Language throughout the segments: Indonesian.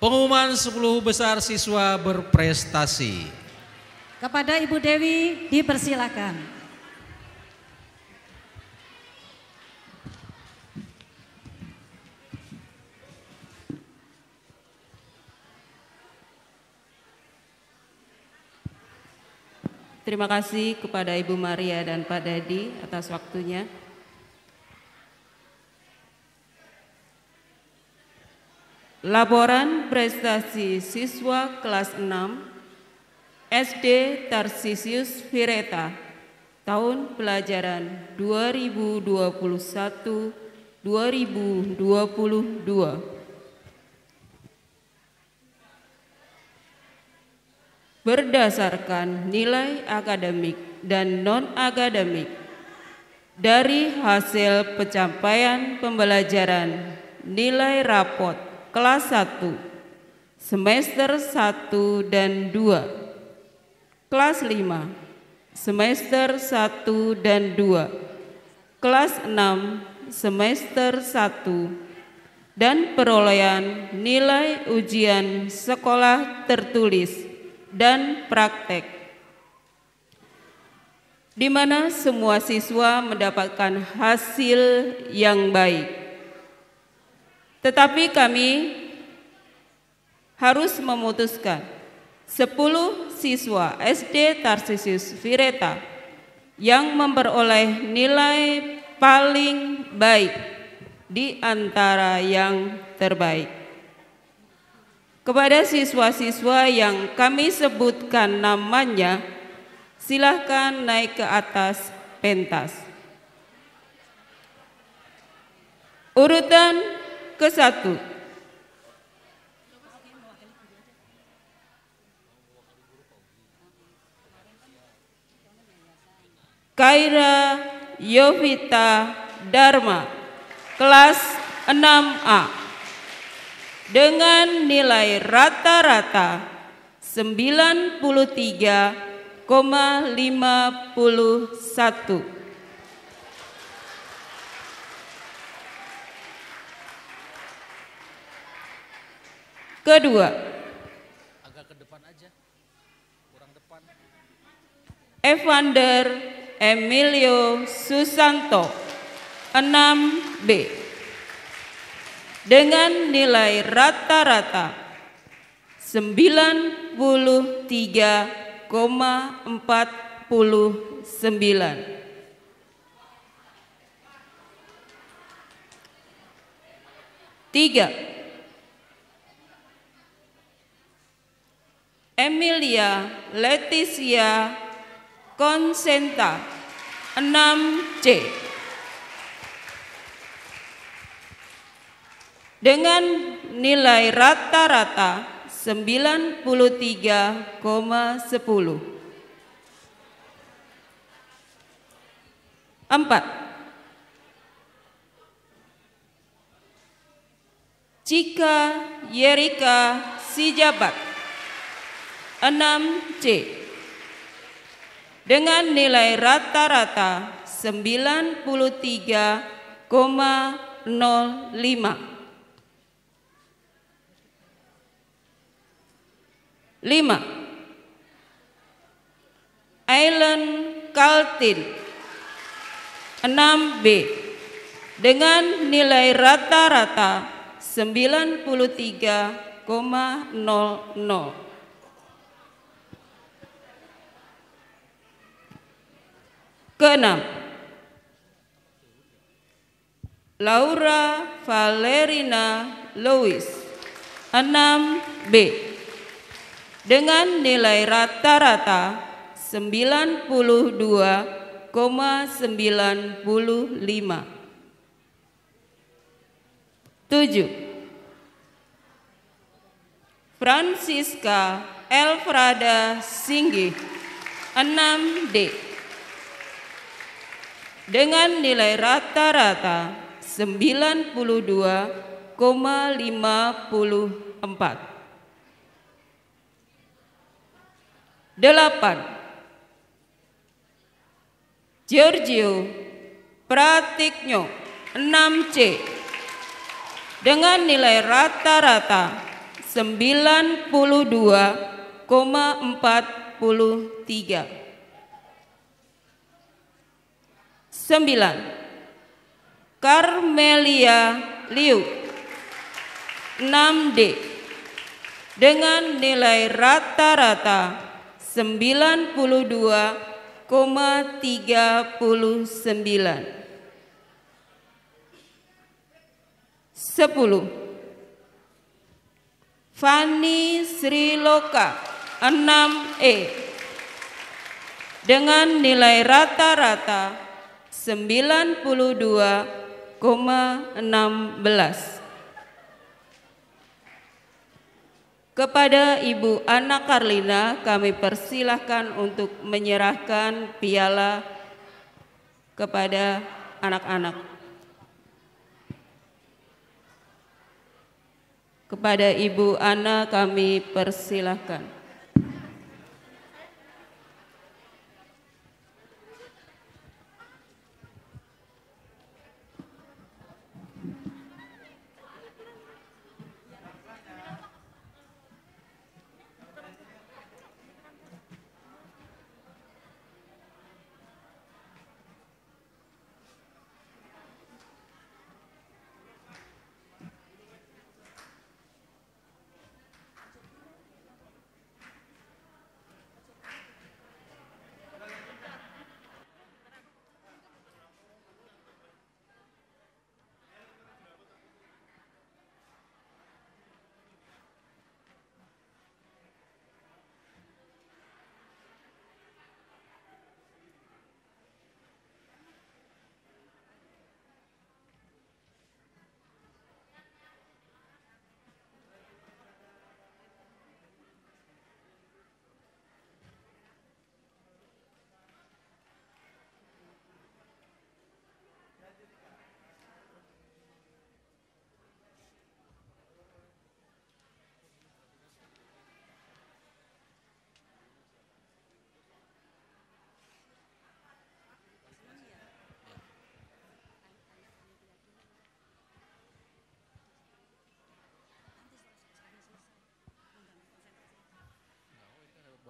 Pengumuman 10 besar siswa berprestasi. Kepada Ibu Dewi dipersilakan. Terima kasih kepada Ibu Maria dan Pak Dadi atas waktunya. Laporan prestasi siswa kelas 6 SD Tarsisius Vireta tahun pelajaran 2021-2022. Berdasarkan nilai akademik dan non-akademik dari hasil pencapaian pembelajaran nilai rapot kelas 1 semester 1 dan 2, kelas 5 semester 1 dan 2, kelas 6 semester 1, dan perolehan nilai ujian sekolah tertulis dan praktek, di mana semua siswa mendapatkan hasil yang baik. Tetapi kami harus memutuskan 10 siswa SD Tarsisius Vireta yang memperoleh nilai paling baik di antara yang terbaik. Kepada siswa-siswa yang kami sebutkan namanya, silahkan naik ke atas pentas. Urutan ke-1, Kaira Yovita Dharma, kelas 6A, dengan nilai rata-rata 93,51. Kedua, agak ke depan aja, kurang depan. Evander Emilio Susanto, 6B, dengan nilai rata-rata 93,49. Tiga, Emilia Leticia Consenta, 6C, dengan nilai rata-rata 93,10. 4, Cika Yerika Sijabat, 6C, dengan nilai rata-rata 93,05. 5, Ailen Kaltin, 6B, dengan nilai rata-rata 93,00. Keenam, Laura Valerina Louis, 6B, dengan nilai rata-rata 92,95. 7, Francisca Elfrada Singgih, 6D, dengan nilai rata-rata 92,54. 8, Giorgio Pratikno, 6C, dengan nilai rata-rata 92,43. 9. Carmelia Liu 6D dengan nilai rata-rata 92,39. 10. Fani Sriloka 6E dengan nilai rata-rata 92,16. Kepada Ibu Ana Karlina kami persilahkan untuk menyerahkan piala kepada anak-anak. Kepada Ibu Ana kami persilahkan.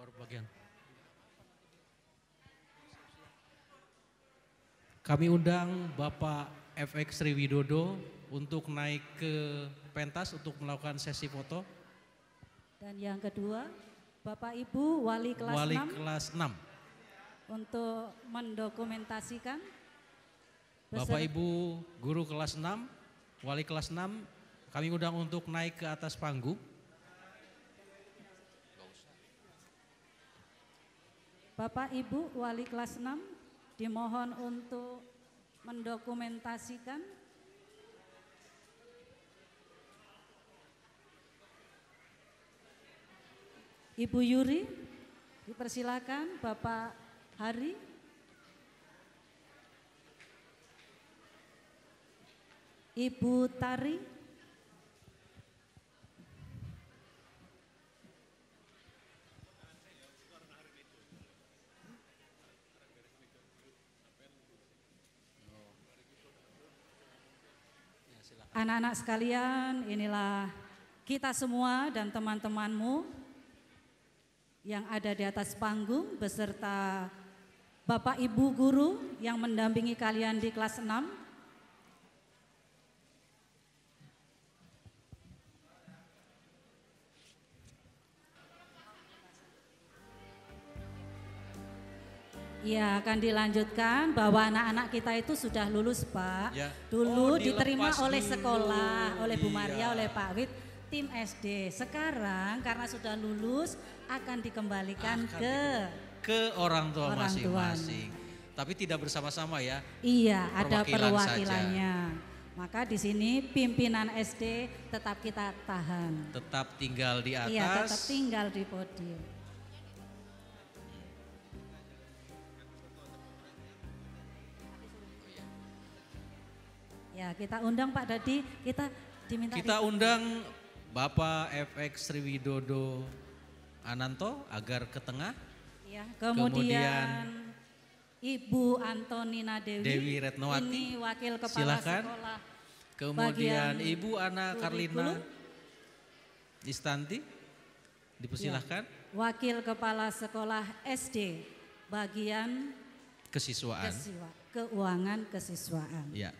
Bagian. Kami undang Bapak FX Sriwidodo untuk naik ke pentas untuk melakukan sesi foto. Dan yang kedua, Bapak Ibu Wali kelas Wali 6 kelas 6 untuk mendokumentasikan. Bapak Ibu guru kelas 6, Wali kelas 6 kami undang untuk naik ke atas panggung. Bapak Ibu Wali kelas 6 dimohon untuk mendokumentasikan. Ibu Yuri dipersilakan, Bapak Hari. Ibu Tari. Anak-anak sekalian, inilah kita semua dan teman-temanmu yang ada di atas panggung beserta Bapak Ibu guru yang mendampingi kalian di kelas 6. Ya, akan dilanjutkan bahwa anak-anak kita itu sudah lulus, Pak. Ya. Dulu diterima oleh dulu. sekolah, oleh Bu Iya. Maria, oleh Pak Wid, tim SD. Sekarang karena sudah lulus akan dikembalikan ke orang tua Orang masing-masing. Tapi tidak bersama-sama ya. Iya, ada Perwakilan perwakilannya. Maka di sini pimpinan SD tetap kita tahan. Tetap tinggal di atas. Iya, tetap tinggal di podium. Ya, kita undang Pak Dadi, kita undang Bapak FX Sriwidodo Ananto agar ke tengah. Ya, kemudian Ibu Antonina Dewi Retnowati. Ini wakil kepala Silakan. sekolah. Kemudian bagian Ibu Ana Karlina. kurikulum. Istanti, dipersilahkan. Wakil Kepala Sekolah SD bagian Kesiswaan. keuangan kesiswaan. Ya.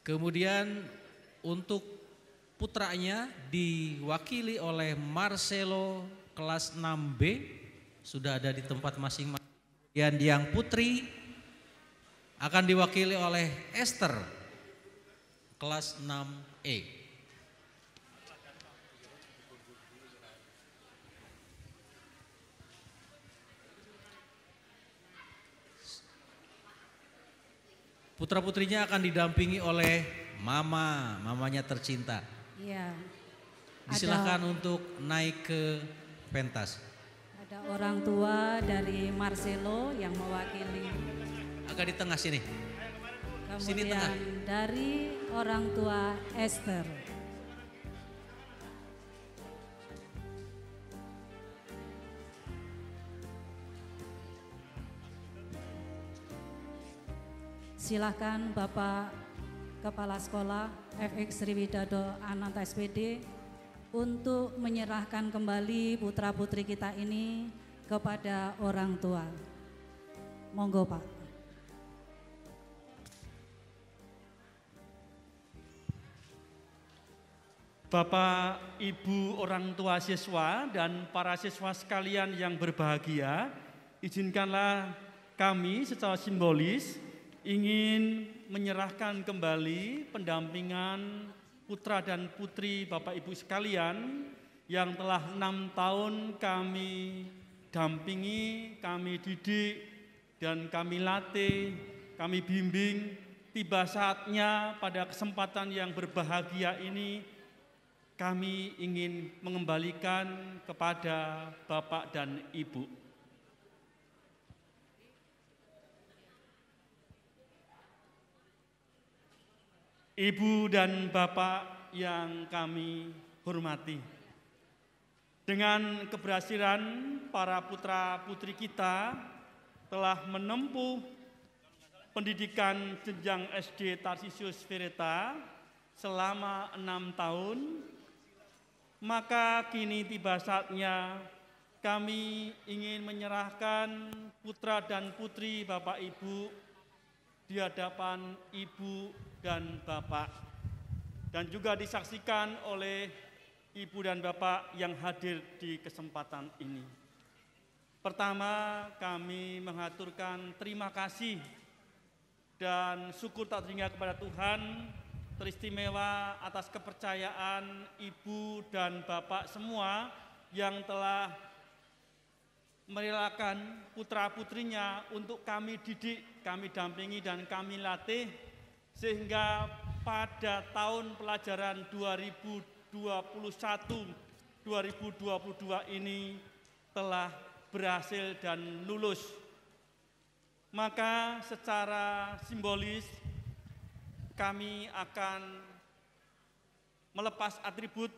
Kemudian untuk putranya diwakili oleh Marcelo kelas 6B sudah ada di tempat masing-masing. Dan yang putri akan diwakili oleh Esther kelas 6E. Putra-putrinya akan didampingi oleh mamanya tercinta. Iya. Silakan untuk naik ke pentas. Ada orang tua dari Marcelo yang mewakili. Agak di tengah sini. Kemudian Sini tengah. dari orang tua Esther. Silakan Bapak Kepala Sekolah FX Sriwidado Ananta SPD untuk menyerahkan kembali putra-putri kita ini kepada orang tua. Monggo Pak. Bapak, Ibu, orang tua siswa dan para siswa sekalian yang berbahagia, izinkanlah kami secara simbolis ingin menyerahkan kembali pendampingan putra dan putri Bapak Ibu sekalian yang telah 6 tahun kami dampingi, kami didik, dan kami latih, kami bimbing. Tiba saatnya pada kesempatan yang berbahagia ini kami ingin mengembalikan kepada Bapak dan Ibu. Ibu dan Bapak yang kami hormati, dengan keberhasilan para putra-putri kita telah menempuh pendidikan jenjang SD Tarsisius Vireta selama 6 tahun, maka kini tiba saatnya kami ingin menyerahkan putra dan putri Bapak Ibu di hadapan Ibu dan Bapak, dan juga disaksikan oleh Ibu dan Bapak yang hadir di kesempatan ini. Pertama, kami mengaturkan terima kasih dan syukur tak terhingga kepada Tuhan teristimewa atas kepercayaan Ibu dan Bapak semua yang telah merelakan putra-putrinya untuk kami didik, kami dampingi, dan kami latih, sehingga pada tahun pelajaran 2021-2022 ini telah berhasil dan lulus. Maka secara simbolis kami akan melepas atribut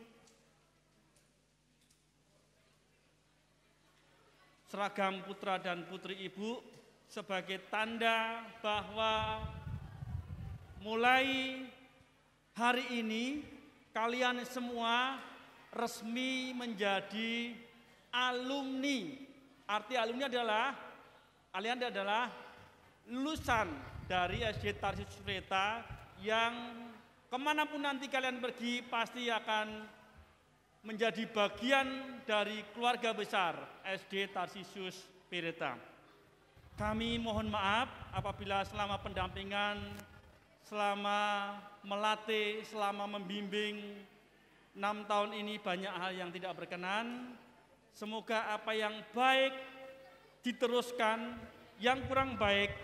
seragam putra dan putri Ibu sebagai tanda bahwa mulai hari ini kalian semua resmi menjadi alumni. Arti alumni adalah kalian adalah lulusan dari SD Tarsisius Vireta yang kemanapun nanti kalian pergi pasti akan menjadi bagian dari keluarga besar SD Tarsisius Vireta. Kami mohon maaf apabila selama pendampingan, selama melatih, selama membimbing 6 tahun ini banyak hal yang tidak berkenan. Semoga apa yang baik diteruskan, yang kurang baik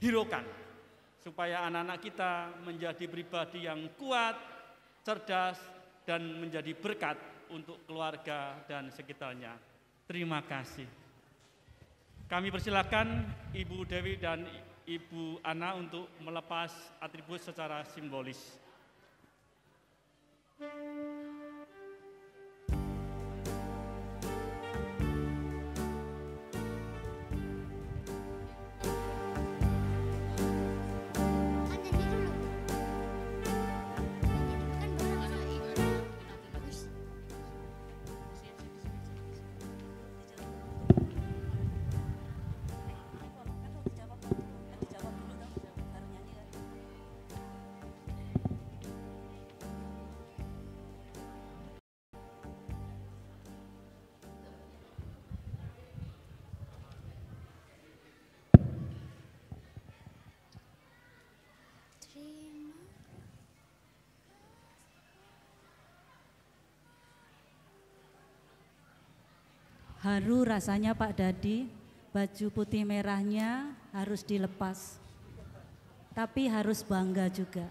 hiraukan, supaya anak-anak kita menjadi pribadi yang kuat, cerdas, dan menjadi berkat untuk keluarga dan sekitarnya. Terima kasih. Kami persilakan Ibu Dewi dan Ibu Ana untuk melepas atribut secara simbolis. Haru rasanya Pak Dadi, baju putih merahnya harus dilepas. Tapi harus bangga juga.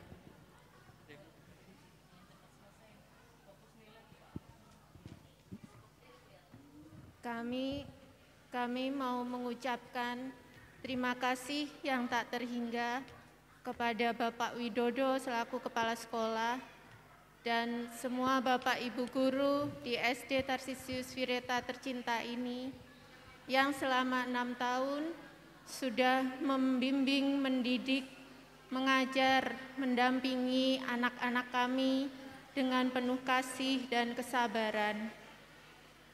Kami mau mengucapkan terima kasih yang tak terhingga kepada Bapak Widodo selaku Kepala Sekolah dan semua Bapak Ibu Guru di SD Tarsisius Wireta tercinta ini yang selama 6 tahun sudah membimbing, mendidik, mengajar, mendampingi anak-anak kami dengan penuh kasih dan kesabaran.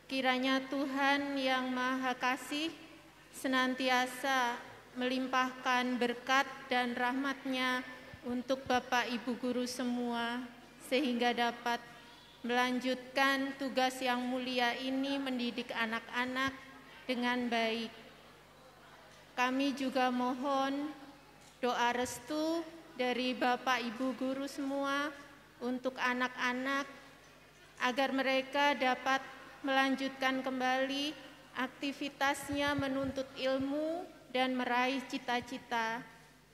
Kiranya Tuhan yang Maha Kasih senantiasa melimpahkan berkat dan rahmat-Nya untuk Bapak Ibu Guru semua, sehingga dapat melanjutkan tugas yang mulia ini mendidik anak-anak dengan baik. Kami juga mohon doa restu dari Bapak Ibu Guru semua untuk anak-anak agar mereka dapat melanjutkan kembali aktivitasnya menuntut ilmu dan meraih cita-cita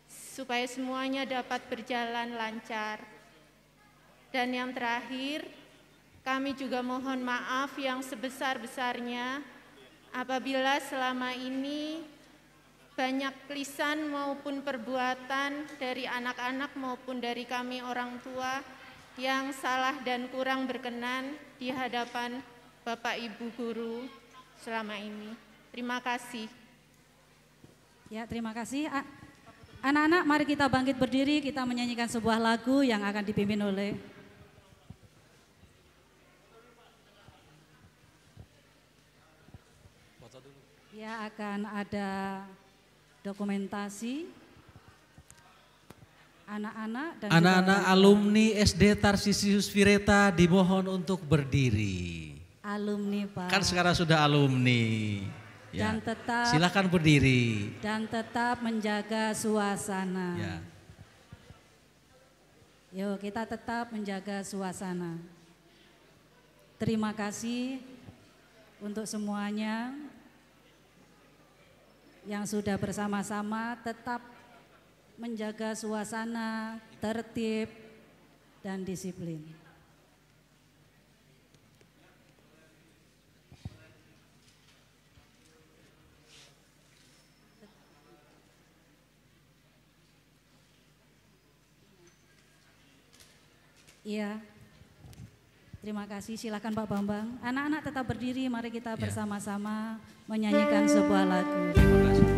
supaya semuanya dapat berjalan lancar. Dan yang terakhir, kami juga mohon maaf yang sebesar-besarnya apabila selama ini banyak lisan maupun perbuatan dari anak-anak maupun dari kami orang tua yang salah dan kurang berkenan di hadapan Bapak Ibu Guru selama ini. Terima kasih. Ya, terima kasih. Anak-anak, mari kita bangkit berdiri, kita menyanyikan sebuah lagu yang akan dipimpin oleh ya, akan ada dokumentasi anak-anak dan anak-anak alumni SD Tarsisius Wireta dimohon untuk berdiri. Alumni, Pak. Kan sekarang sudah alumni. Ya. Dan tetap silakan berdiri. Dan tetap menjaga suasana. Ya. Yuk, kita tetap menjaga suasana. Terima kasih untuk semuanya yang sudah bersama-sama tetap menjaga suasana, tertib, dan disiplin. Iya, terima kasih. Silakan Pak Bambang. Anak-anak tetap berdiri, mari kita bersama-sama menyanyikan sebuah lagu. Terima kasih.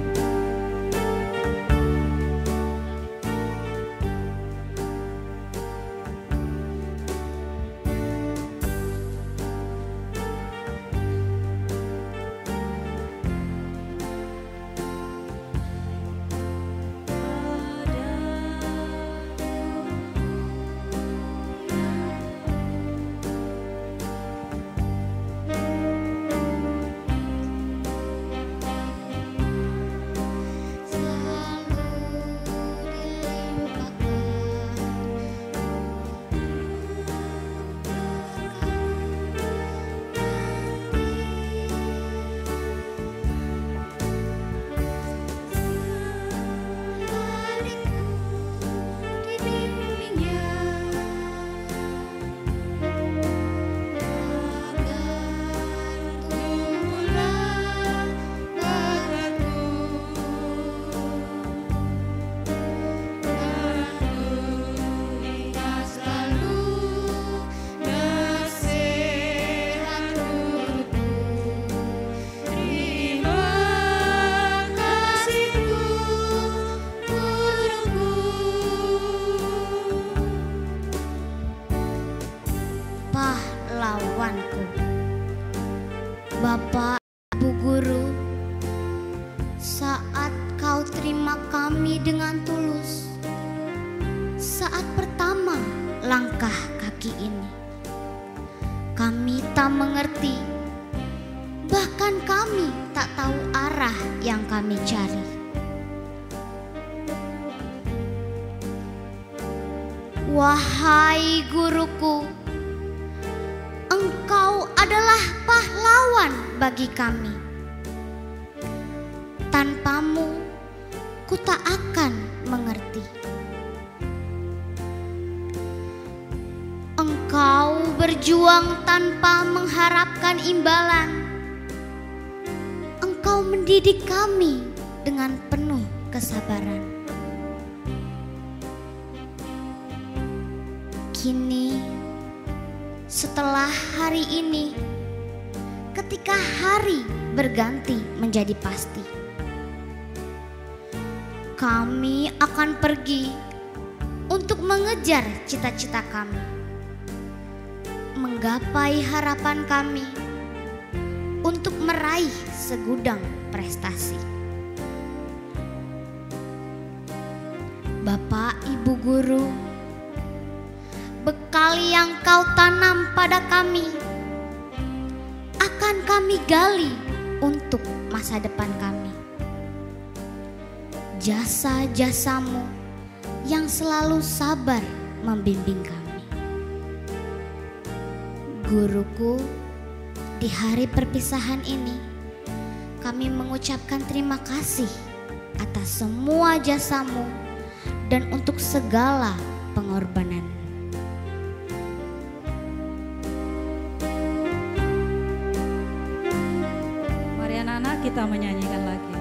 Pahlawanku, Bapak Ibu Guru, saat kau terima kami dengan tulus, saat pertama langkah kaki ini, kami tak mengerti, bahkan kami tak tahu arah yang kami cari. Wahai guruku, engkau adalah pahlawan bagi kami. Tanpamu, ku tak akan mengerti. Engkau berjuang tanpa mengharapkan imbalan. Engkau mendidik kami dengan penuh kesabaran. Kini, setelah hari ini, ketika hari berganti menjadi pasti, kami akan pergi untuk mengejar cita-cita kami, menggapai harapan kami, untuk meraih segudang prestasi. Bapak, Ibu guru, bekal yang kau tanam pada kami akan kami gali untuk masa depan kami. Jasa-jasamu yang selalu sabar membimbing kami. Guruku, di hari perpisahan ini kami mengucapkan terima kasih atas semua jasamu dan untuk segala pengorbanan. Mari anak-anak kita menyanyikan lagi.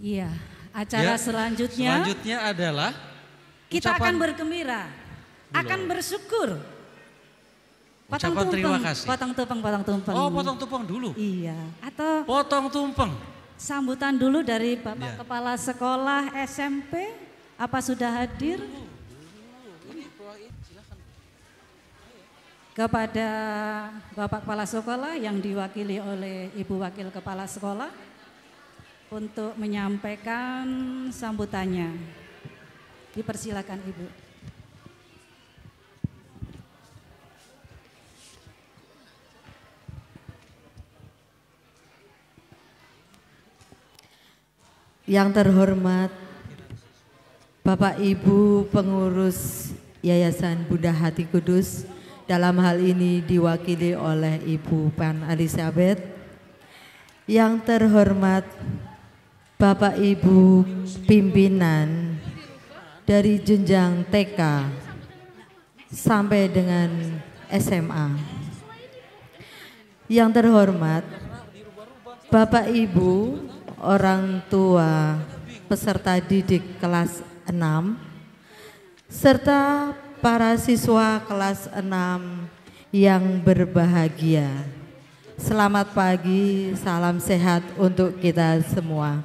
Iya, acara selanjutnya adalah kita akan bergembira, akan bersyukur. Ucapan terima kasih. Potong tumpeng. Oh, potong tumpeng dulu. Iya, atau potong tumpeng. Sambutan dulu dari Bapak Kepala Sekolah SMP, apa sudah hadir? Kepada Bapak Kepala Sekolah yang diwakili oleh Ibu Wakil Kepala Sekolah untuk menyampaikan sambutannya. Dipersilakan Ibu. Yang terhormat Bapak Ibu pengurus Yayasan Bunda Hati Kudus, dalam hal ini diwakili oleh Ibu Pan Elizabeth. Yang terhormat Bapak Ibu pimpinan dari jenjang TK sampai dengan SMA. Yang terhormat Bapak Ibu orang tua peserta didik kelas 6 serta para siswa kelas 6 yang berbahagia. Selamat pagi, salam sehat untuk kita semua.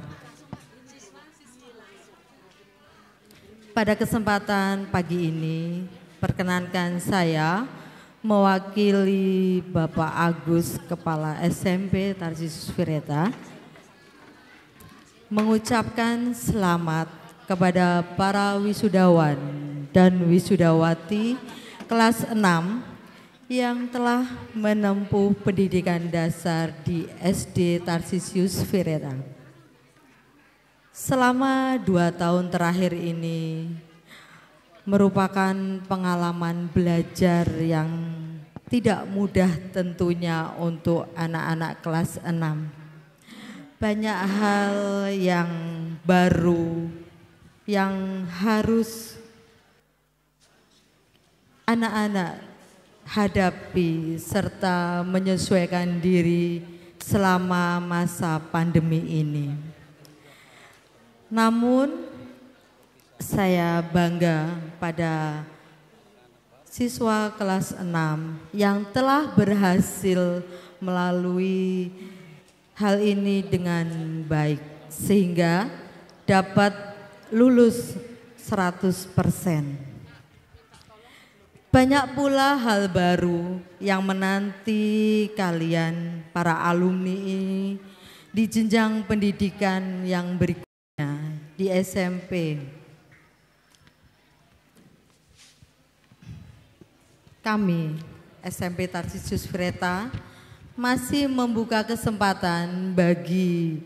Pada kesempatan pagi ini, perkenankan saya mewakili Bapak Agus, Kepala SMP Tarsius Vireta, mengucapkan selamat kepada para wisudawan dan wisudawati kelas 6 yang telah menempuh pendidikan dasar di SD Tarsisius Vireta. Selama 2 tahun terakhir ini merupakan pengalaman belajar yang tidak mudah tentunya untuk anak-anak kelas 6. Banyak hal yang baru yang harus anak-anak hadapi serta menyesuaikan diri selama masa pandemi ini. Namun saya bangga pada siswa kelas 6 yang telah berhasil melalui hal ini dengan baik sehingga dapat lulus 100%. Banyak pula hal baru yang menanti kalian para alumni ini di jenjang pendidikan yang berikutnya di SMP. Kami SMP Tarsisius Vireta masih membuka kesempatan bagi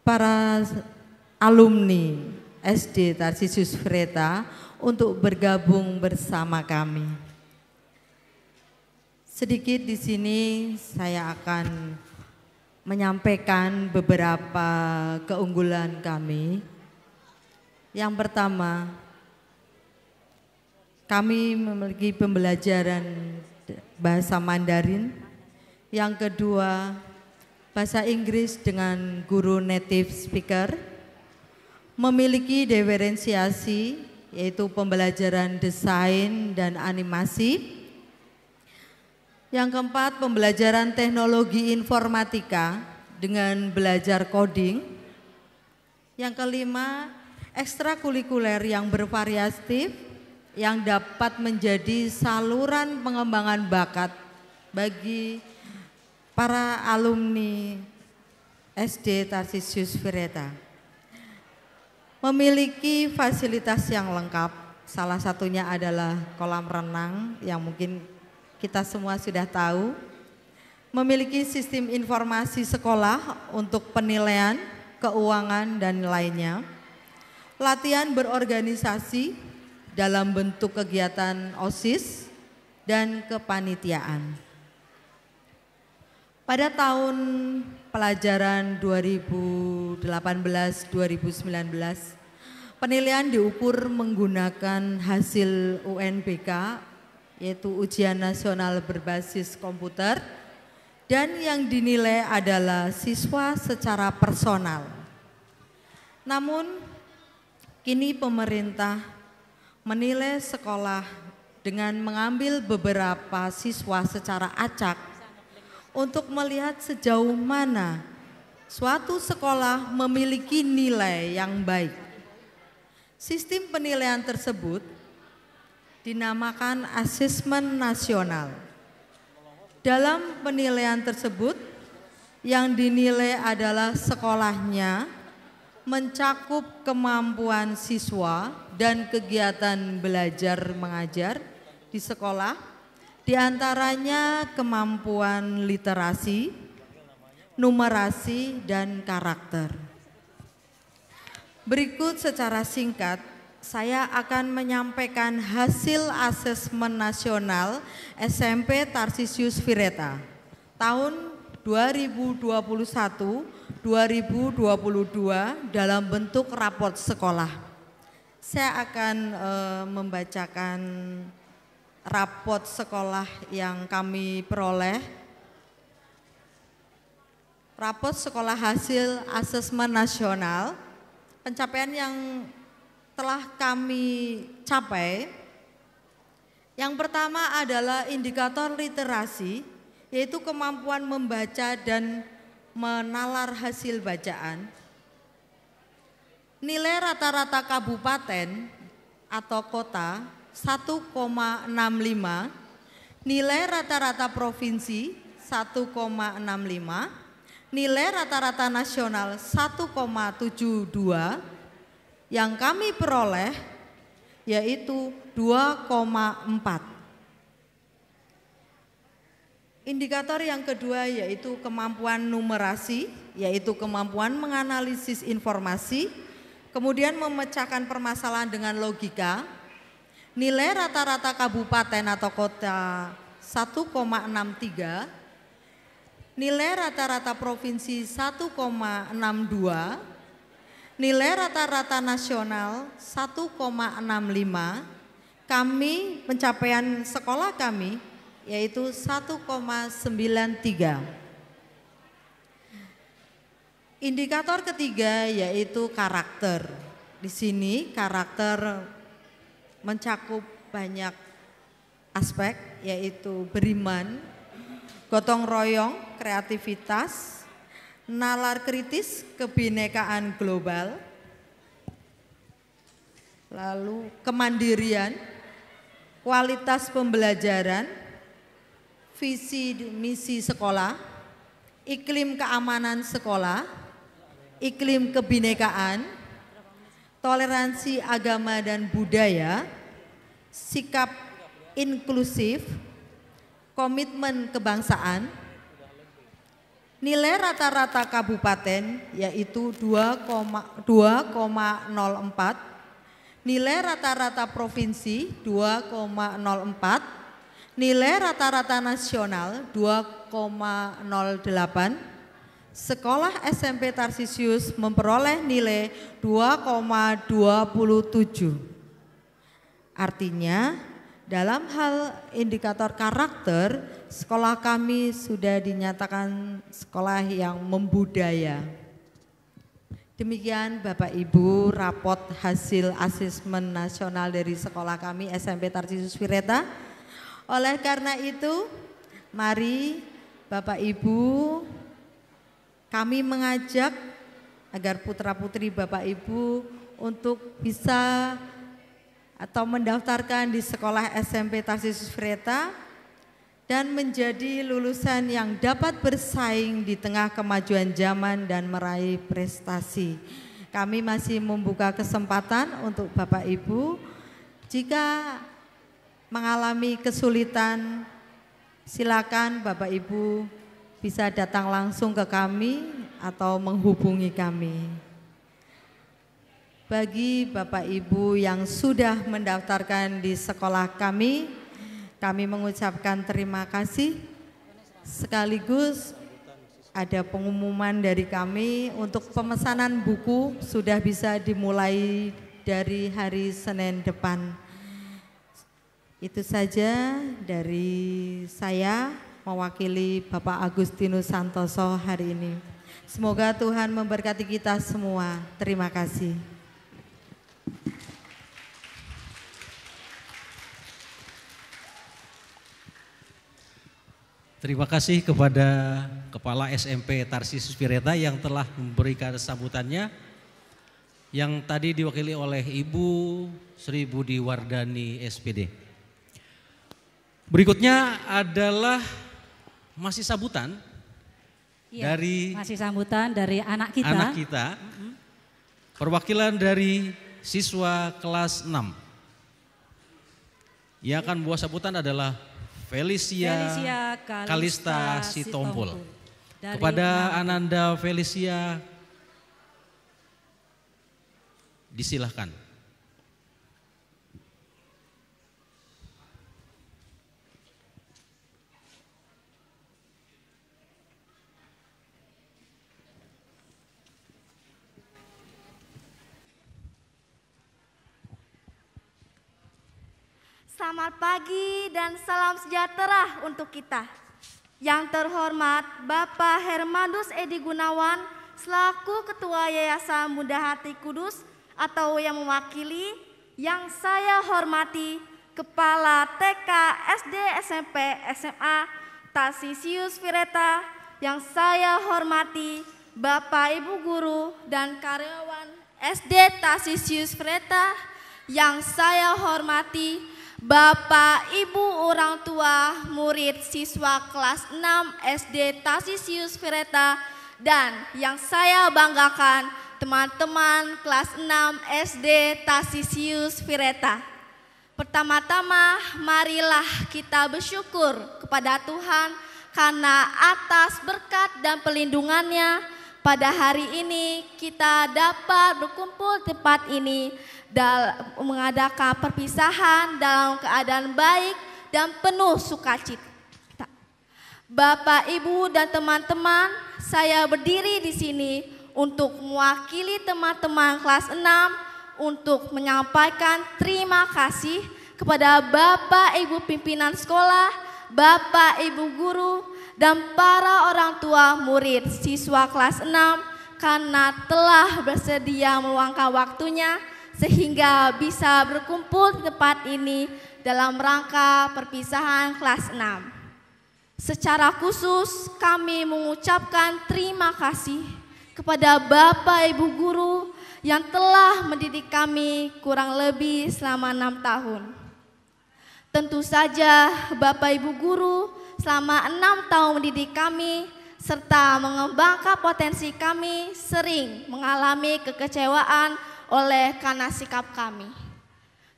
para alumni SD Tarsisius Vireta untuk bergabung bersama kami. Sedikit di sini saya akan menyampaikan beberapa keunggulan kami. Yang pertama, kami memiliki pembelajaran bahasa Mandarin. Yang kedua, bahasa Inggris dengan guru native speaker. Memiliki diferensiasi, yaitu pembelajaran desain dan animasi. Yang keempat, pembelajaran teknologi informatika dengan belajar coding. Yang kelima, ekstrakurikuler yang bervariatif yang dapat menjadi saluran pengembangan bakat bagi para alumni SD Tarsisius Vireta. Memiliki fasilitas yang lengkap, salah satunya adalah kolam renang yang mungkin kita semua sudah tahu. Memiliki sistem informasi sekolah untuk penilaian, keuangan dan lainnya. Latihan berorganisasi dalam bentuk kegiatan OSIS dan kepanitiaan. Pada tahun pelajaran 2018-2019, penilaian diukur menggunakan hasil UNBK, yaitu ujian nasional berbasis komputer, dan yang dinilai adalah siswa secara personal. Namun, kini pemerintah menilai sekolah dengan mengambil beberapa siswa secara acak untuk melihat sejauh mana suatu sekolah memiliki nilai yang baik. Sistem penilaian tersebut dinamakan asesmen nasional. Dalam penilaian tersebut yang dinilai adalah sekolahnya mencakup kemampuan siswa dan kegiatan belajar mengajar di sekolah. Di antaranya kemampuan literasi, numerasi, dan karakter. Berikut secara singkat, saya akan menyampaikan hasil asesmen nasional SMP Tarsisius Vireta tahun 2021-2022 dalam bentuk raport sekolah. Saya akan membacakan raport sekolah yang kami peroleh. Raport sekolah hasil asesmen nasional, pencapaian yang telah kami capai. Yang pertama adalah indikator literasi, yaitu kemampuan membaca dan menalar hasil bacaan. Nilai rata-rata kabupaten atau kota 1,65, nilai rata-rata provinsi 1,65, nilai rata-rata nasional 1,72. Yang kami peroleh yaitu 2,4. Indikator yang kedua yaitu kemampuan numerasi, yaitu kemampuan menganalisis informasi, kemudian memecahkan permasalahan dengan logika. Nilai rata-rata kabupaten atau kota 1,63, nilai rata-rata provinsi 1,62, nilai rata-rata nasional 1,65. Kami pencapaian sekolah kami yaitu 1,93. Indikator ketiga yaitu karakter. Di sini karakter mencakup banyak aspek, yaitu beriman, gotong royong, kreativitas, nalar kritis, kebinekaan global, lalu kemandirian, kualitas pembelajaran, visi misi sekolah, iklim keamanan sekolah, iklim kebinekaan, toleransi agama dan budaya, sikap inklusif, komitmen kebangsaan. Nilai rata-rata kabupaten yaitu 2,04, nilai rata-rata provinsi 2,04, nilai rata-rata nasional 2,08. Sekolah SMP Tarsisius memperoleh nilai 2,27. Artinya dalam hal indikator karakter, sekolah kami sudah dinyatakan sekolah yang membudaya. Demikian Bapak Ibu rapot hasil asesmen nasional dari sekolah kami SMP Tarsisius Wireta. Oleh karena itu, mari Bapak Ibu kami mengajak agar putra-putri Bapak Ibu untuk bisa atau mendaftarkan di sekolah SMP Tarsisius Wireta dan menjadi lulusan yang dapat bersaing di tengah kemajuan zaman dan meraih prestasi. Kami masih membuka kesempatan untuk Bapak Ibu, jika mengalami kesulitan, silakan Bapak Ibu bisa datang langsung ke kami atau menghubungi kami. Bagi Bapak Ibu yang sudah mendaftarkan di sekolah kami mengucapkan terima kasih. Sekaligus ada pengumuman dari kami untuk pemesanan buku sudah bisa dimulai dari hari Senin depan. Itu saja dari saya mewakili Bapak Agustinus Santoso hari ini. Semoga Tuhan memberkati kita semua. Terima kasih. Terima kasih kepada Kepala SMP Tarsisius Wireta yang telah memberikan sambutannya, yang tadi diwakili oleh Ibu Sri Budi Wardani SPD. Berikutnya adalah masih sambutan dari masih sambutan dari anak kita. Perwakilan dari siswa kelas 6. Yang akan membawa sambutan adalah Felicia Kalista Sitompul. Kepada Ananda Felicia disilahkan. Selamat pagi dan salam sejahtera untuk kita. Yang terhormat Bapak Hermandus Edi Gunawan selaku Ketua Yayasan Bunda Hati Kudus atau yang mewakili, yang saya hormati Kepala TK, SD, SMP, SMA Tarsisius Wireta, yang saya hormati Bapak Ibu Guru dan karyawan SD Tarsisius Wireta, yang saya hormati Bapak, Ibu, orang tua, murid, siswa kelas 6 SD Tarsisius Wireta, dan yang saya banggakan teman-teman kelas 6 SD Tarsisius Wireta. Pertama-tama, marilah kita bersyukur kepada Tuhan karena atas berkat dan pelindungannya pada hari ini kita dapat berkumpul di tempat ini dan mengadakan perpisahan dalam keadaan baik dan penuh sukacita. Bapak, Ibu, dan teman-teman, saya berdiri di sini untuk mewakili teman-teman kelas 6 untuk menyampaikan terima kasih kepada Bapak Ibu pimpinan sekolah, Bapak Ibu guru, dan para orang tua murid siswa kelas 6 karena telah bersedia meluangkan waktunya sehingga bisa berkumpul di tempat ini dalam rangka perpisahan kelas 6. Secara khusus kami mengucapkan terima kasih kepada Bapak Ibu guru yang telah mendidik kami kurang lebih selama 6 tahun. Tentu saja Bapak Ibu guru selama 6 tahun mendidik kami serta mengembangkan potensi kami sering mengalami kekecewaan oleh karena sikap kami.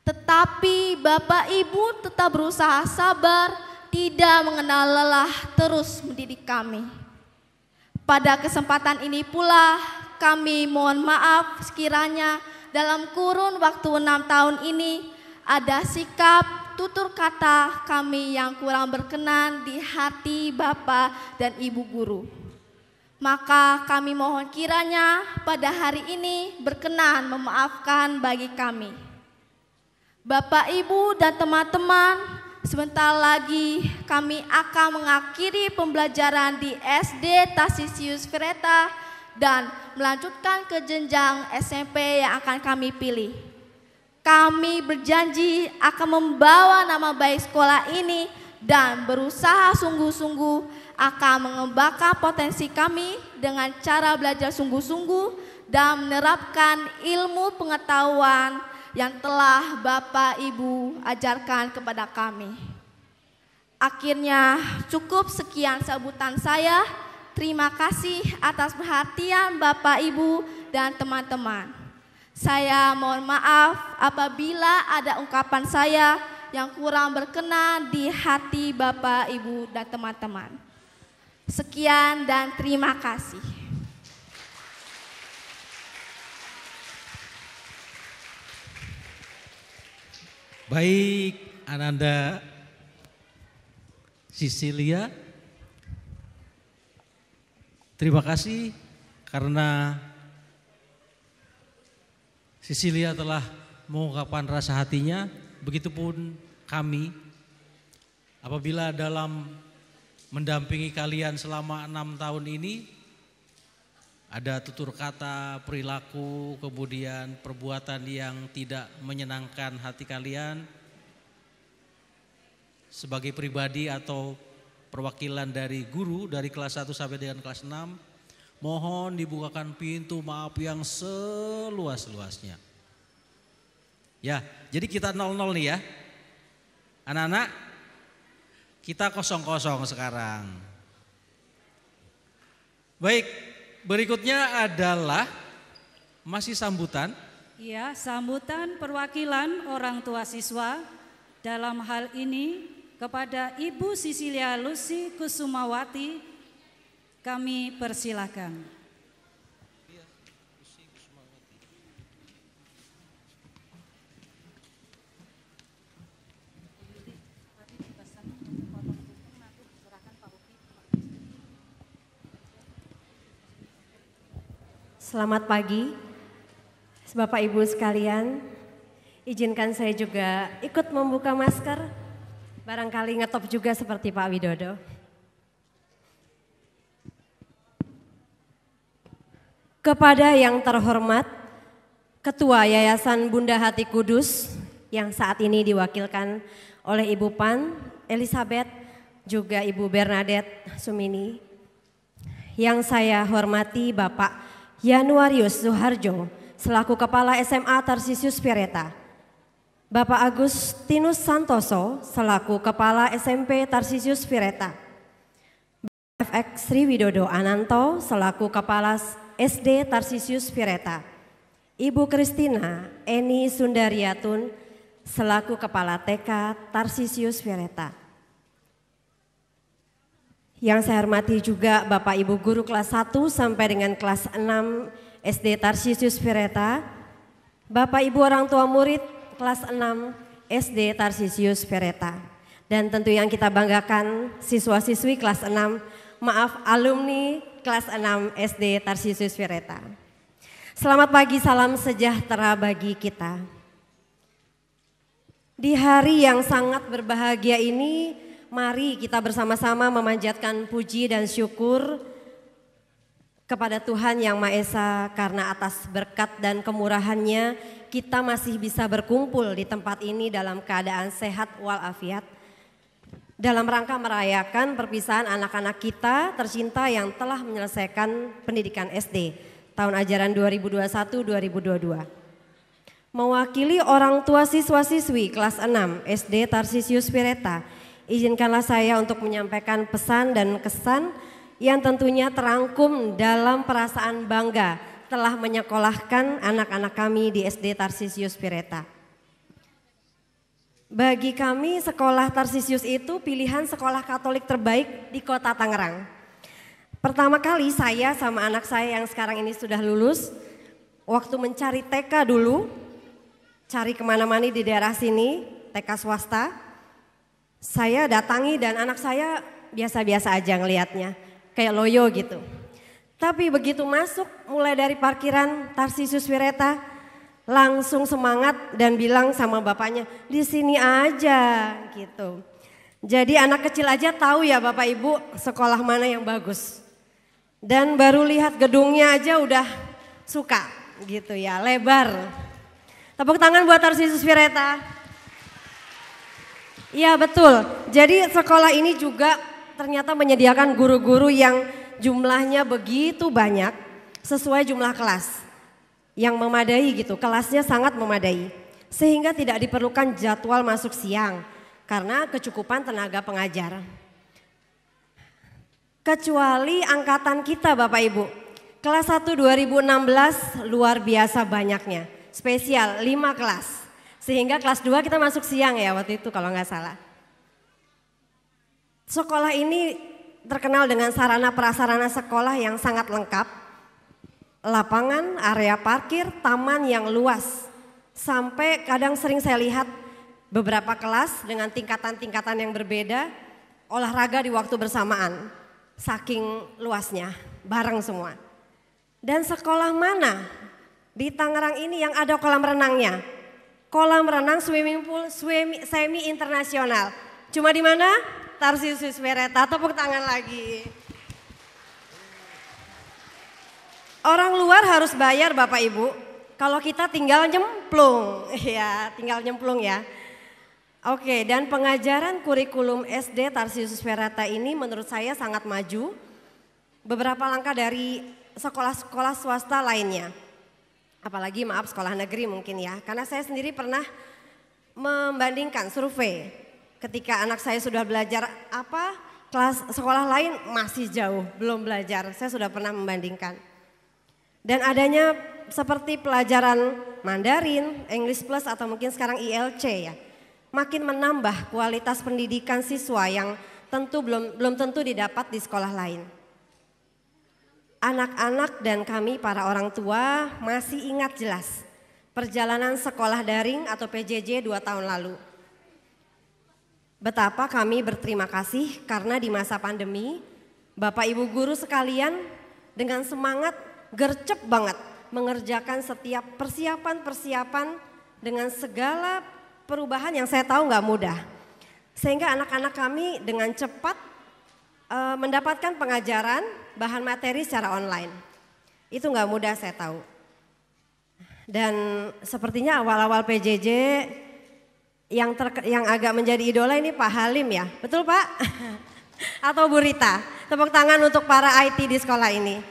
Tetapi Bapak Ibu tetap berusaha sabar, tidak mengenal lelah terus mendidik kami. Pada kesempatan ini pula kami mohon maaf sekiranya dalam kurun waktu 6 tahun ini ada sikap, tutur kata kami yang kurang berkenan di hati Bapak dan Ibu guru. Maka kami mohon kiranya pada hari ini berkenan memaafkan bagi kami. Bapak, Ibu, dan teman-teman, sebentar lagi kami akan mengakhiri pembelajaran di SD Tarsisius Vireta dan melanjutkan ke jenjang SMP yang akan kami pilih. Kami berjanji akan membawa nama baik sekolah ini dan berusaha sungguh-sungguh akan mengembangkan potensi kami dengan cara belajar sungguh-sungguh dan menerapkan ilmu pengetahuan yang telah Bapak Ibu ajarkan kepada kami. Akhirnya cukup sekian sambutan saya. Terima kasih atas perhatian Bapak, Ibu, dan teman-teman. Saya mohon maaf apabila ada ungkapan saya yang kurang berkenan di hati Bapak, Ibu, dan teman-teman. Sekian dan terima kasih. Baik, Ananda Sisilia, terima kasih karena Sisilia telah mengungkapkan rasa hatinya. Begitupun kami, apabila dalam mendampingi kalian selama 6 tahun ini, ada tutur kata, perilaku, kemudian perbuatan yang tidak menyenangkan hati kalian, sebagai pribadi atau perwakilan dari guru dari kelas 1 sampai dengan kelas 6, mohon dibukakan pintu maaf yang seluas-luasnya. Ya, jadi kita 0-0 nih ya. Anak-anak, kita 0-0 sekarang. Baik, berikutnya adalah masih sambutan. Ya, sambutan perwakilan orang tua siswa dalam hal ini kepada Ibu Sisilia Lucy Kusumawati, kami persilakan. Selamat pagi, Bapak Ibu sekalian. Izinkan saya juga ikut membuka masker. Barangkali ngetop juga seperti Pak Widodo. Kepada yang terhormat Ketua Yayasan Bunda Hati Kudus yang saat ini diwakilkan oleh Ibu Pan Elizabeth, juga Ibu Bernadette Sumini. Yang saya hormati Bapak Yanuarius Suharjo selaku Kepala SMA Tarsisius Vireta. Bapak Agustinus Santoso selaku Kepala SMP Tarsisius Vireta. Bapak FX Sri Widodo Ananto selaku Kepala SD Tarsisius Vireta. Ibu Kristina Eni Sundariatun selaku Kepala TK Tarsisius Vireta. Yang saya hormati juga Bapak Ibu Guru kelas 1 sampai dengan kelas 6 SD Tarsisius Vireta, Bapak Ibu orang tua murid kelas 6 SD Tarsisius Vireta, dan tentu yang kita banggakan siswa-siswi kelas 6, alumni kelas 6 SD Tarsisius Vireta. Selamat pagi, salam sejahtera bagi kita. Di hari yang sangat berbahagia ini, mari kita bersama-sama memanjatkan puji dan syukur kepada Tuhan Yang Maha Esa, karena atas berkat dan kemurahan-Nya kita masih bisa berkumpul di tempat ini dalam keadaan sehat walafiat, dalam rangka merayakan perpisahan anak-anak kita tercinta yang telah menyelesaikan pendidikan SD tahun ajaran 2021-2022. Mewakili orang tua siswa-siswi kelas 6 SD Tarsisius Vireta, izinkanlah saya untuk menyampaikan pesan dan kesan yang tentunya terangkum dalam perasaan bangga telah menyekolahkan anak-anak kami di SD Tarsisius Vireta. Bagi kami sekolah Tarsisius itu pilihan sekolah Katolik terbaik di kota Tangerang. Pertama kali saya sama anak saya yang sekarang ini sudah lulus, waktu mencari TK dulu, cari kemana-mana di daerah sini, TK swasta, saya datangi dan anak saya biasa-biasa aja ngelihatnya, kayak loyo gitu. Tapi begitu masuk mulai dari parkiran Tarsisius Vireta, langsung semangat dan bilang sama bapaknya, di sini aja gitu. Jadi anak kecil aja tahu ya Bapak Ibu sekolah mana yang bagus. Dan baru lihat gedungnya aja udah suka gitu ya, lebar. Tepuk tangan buat Tarsisius Vireta. Iya betul, jadi sekolah ini juga ternyata menyediakan guru-guru yang jumlahnya begitu banyak sesuai jumlah kelas yang memadai gitu, kelasnya sangat memadai. Sehingga tidak diperlukan jadwal masuk siang karena kecukupan tenaga pengajar. Kecuali angkatan kita Bapak Ibu, kelas 1 2016 luar biasa banyaknya, spesial 5 kelas. Sehingga kelas 2 kita masuk siang ya waktu itu kalau nggak salah. Sekolah ini terkenal dengan sarana prasarana sekolah yang sangat lengkap. Lapangan, area parkir, taman yang luas. Sampai kadang sering saya lihat beberapa kelas dengan tingkatan-tingkatan yang berbeda, olahraga di waktu bersamaan. Saking luasnya, bareng semua. Dan sekolah mana di Tangerang ini yang ada kolam renangnya? Kolam renang swimming pool semi internasional. Cuma di mana? Tarsisius Vireta. Tepuk tangan lagi. Orang luar harus bayar Bapak Ibu. Kalau kita tinggal nyemplung, ya tinggal nyemplung ya. Oke, dan pengajaran kurikulum SD Tarsisius Vireta ini menurut saya sangat maju. Beberapa langkah dari sekolah-sekolah swasta lainnya. Apalagi maaf sekolah negeri mungkin ya. Karena saya sendiri pernah membandingkan survei. Ketika anak saya sudah belajar apa, kelas sekolah lain masih jauh, belum belajar. Saya sudah pernah membandingkan. Dan adanya seperti pelajaran Mandarin, English Plus atau mungkin sekarang ILC ya. Makin menambah kualitas pendidikan siswa yang tentu belum tentu didapat di sekolah lain. Anak-anak dan kami para orang tua masih ingat jelas perjalanan sekolah daring atau PJJ 2 tahun lalu. Betapa kami berterima kasih karena di masa pandemi Bapak Ibu guru sekalian dengan semangat gercep banget mengerjakan setiap persiapan-persiapan dengan segala perubahan yang saya tahu nggak mudah. Sehingga anak-anak kami dengan cepat mendapatkan pengajaran bahan materi secara online. Itu nggak mudah saya tahu. Dan sepertinya awal-awal PJJ yang agak menjadi idola ini Pak Halim ya, betul Pak? Atau Bu Rita? Tepuk tangan untuk para IT di sekolah ini.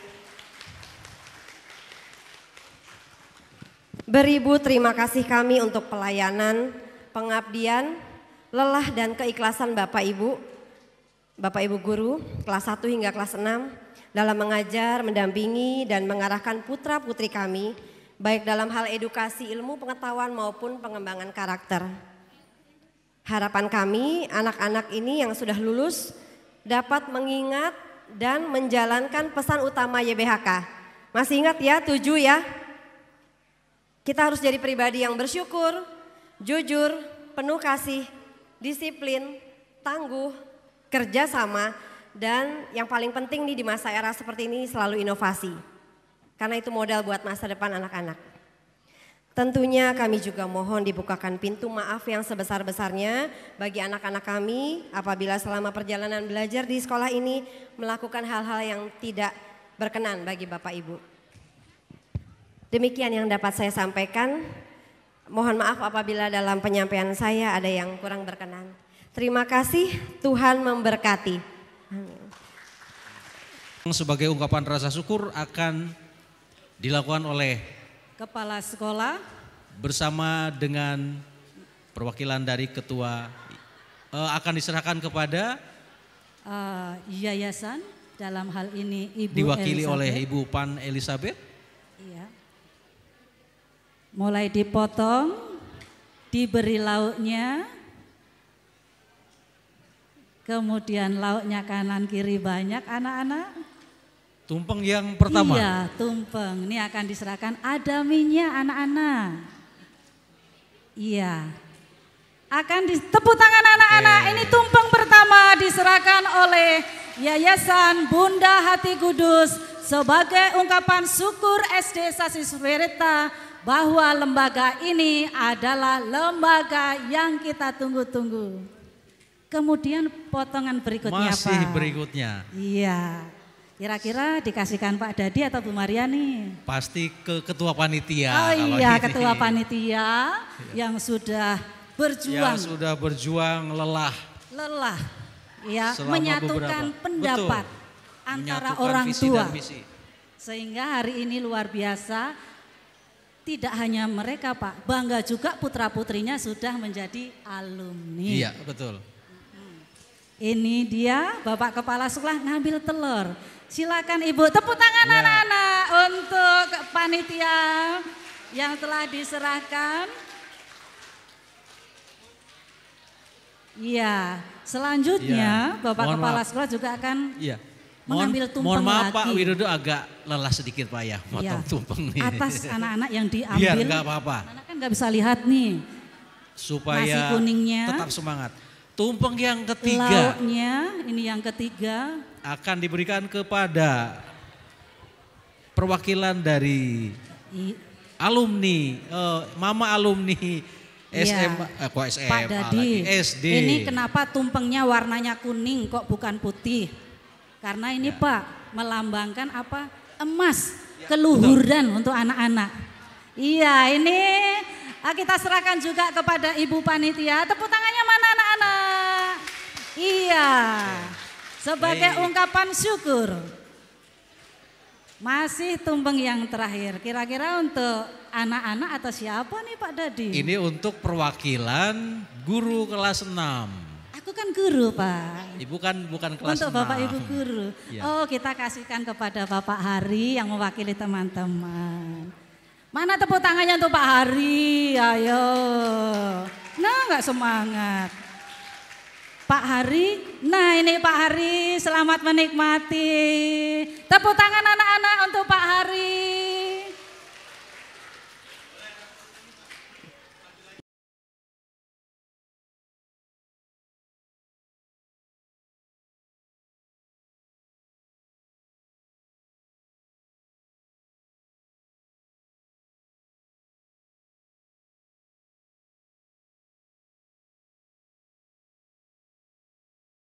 Beribu terima kasih kami untuk pelayanan, pengabdian, lelah dan keikhlasan Bapak Ibu guru kelas 1 hingga kelas 6 dalam mengajar, mendampingi dan mengarahkan putra-putri kami baik dalam hal edukasi, ilmu, pengetahuan maupun pengembangan karakter. Harapan kami anak-anak ini yang sudah lulus dapat mengingat dan menjalankan pesan utama YBHK. Masih ingat ya 7 ya? Kita harus jadi pribadi yang bersyukur, jujur, penuh kasih, disiplin, tangguh, kerjasama, dan yang paling penting nih di masa era seperti ini selalu inovasi. Karena itu modal buat masa depan anak-anak. Tentunya kami juga mohon dibukakan pintu maaf yang sebesar-besarnya bagi anak-anak kami apabila selama perjalanan belajar di sekolah ini melakukan hal-hal yang tidak berkenan bagi Bapak Ibu. Demikian yang dapat saya sampaikan. Mohon maaf apabila dalam penyampaian saya ada yang kurang berkenan. Terima kasih, Tuhan memberkati. Sebagai ungkapan rasa syukur akan dilakukan oleh Kepala sekolah bersama dengan perwakilan dari ketua akan diserahkan kepada yayasan, dalam hal ini Ibu diwakili Elizabeth. oleh Ibu Pan Elizabeth. Iya. Mulai dipotong, diberi lauknya, kemudian lauknya kanan kiri banyak anak-anak. Tumpeng yang pertama. Iya, tumpeng. Ini akan diserahkan ada minyak anak-anak. Iya. Akan tepuk tangan anak-anak. Ini tumpeng pertama diserahkan oleh Yayasan Bunda Hati Kudus sebagai ungkapan syukur SD Sasis Wireta bahwa lembaga ini adalah lembaga yang kita tunggu-tunggu. Kemudian potongan berikutnya Masih Pak. berikutnya. Iya. Kira-kira dikasihkan Pak Dadi atau Bu Mariani? Pasti ke ketua panitia. Oh kalau iya, ini. ketua panitia yang sudah berjuang. Yang sudah berjuang lelah. Ya, Selama menyatukan beberapa. pendapat Betul. antara Menyatukan orang visi tua. dan misi. Sehingga hari ini luar biasa. Tidak hanya mereka Pak, bangga juga putra-putrinya sudah menjadi alumni. Iya, betul. Ini dia Bapak Kepala Sekolah ngambil telur. Silakan Ibu, tepuk tangan Ya. anak-anak untuk panitia yang telah diserahkan. Iya, selanjutnya Ya. Bapak Mohon Kepala maaf. Sekolah juga akan Iya. mengambil tumpeng Mohon maaf lagi. Pak Widodo agak lelah sedikit Pak ya, motong Iya. tumpeng nih. Atas anak-anak yang diambil. Biar nggak apa-apa. Anak kan nggak bisa lihat nih. Supaya Nasi kuningnya. tetap semangat. Tumpeng yang ketiga Lauknya, ini yang ketiga. akan diberikan kepada perwakilan dari alumni, mama alumni SM, Iya. kok SMA Pak Dadi, lagi, SD. ini kenapa tumpengnya warnanya kuning kok bukan putih? Karena ini Pak melambangkan apa? Emas, keluhuran untuk anak-anak. Iya, ini kita serahkan juga kepada Ibu Panitia. Tepuk tangannya mana anak-anak? Iya, sebagai ungkapan syukur. Masih tumpeng yang terakhir, kira-kira untuk anak-anak atau siapa nih Pak Dadi? Ini untuk perwakilan guru kelas 6. Aku kan guru Pak. Ibu kan bukan kelas 6. Untuk Bapak Ibu guru. Ya. Oh kita kasihkan kepada Bapak Hari yang mewakili teman-teman. Mana tepuk tangannya untuk Pak Hari, ayo. Nah nggak semangat. Pak Hari, nah ini Pak Hari selamat menikmati. Tepuk tangan anak-anak.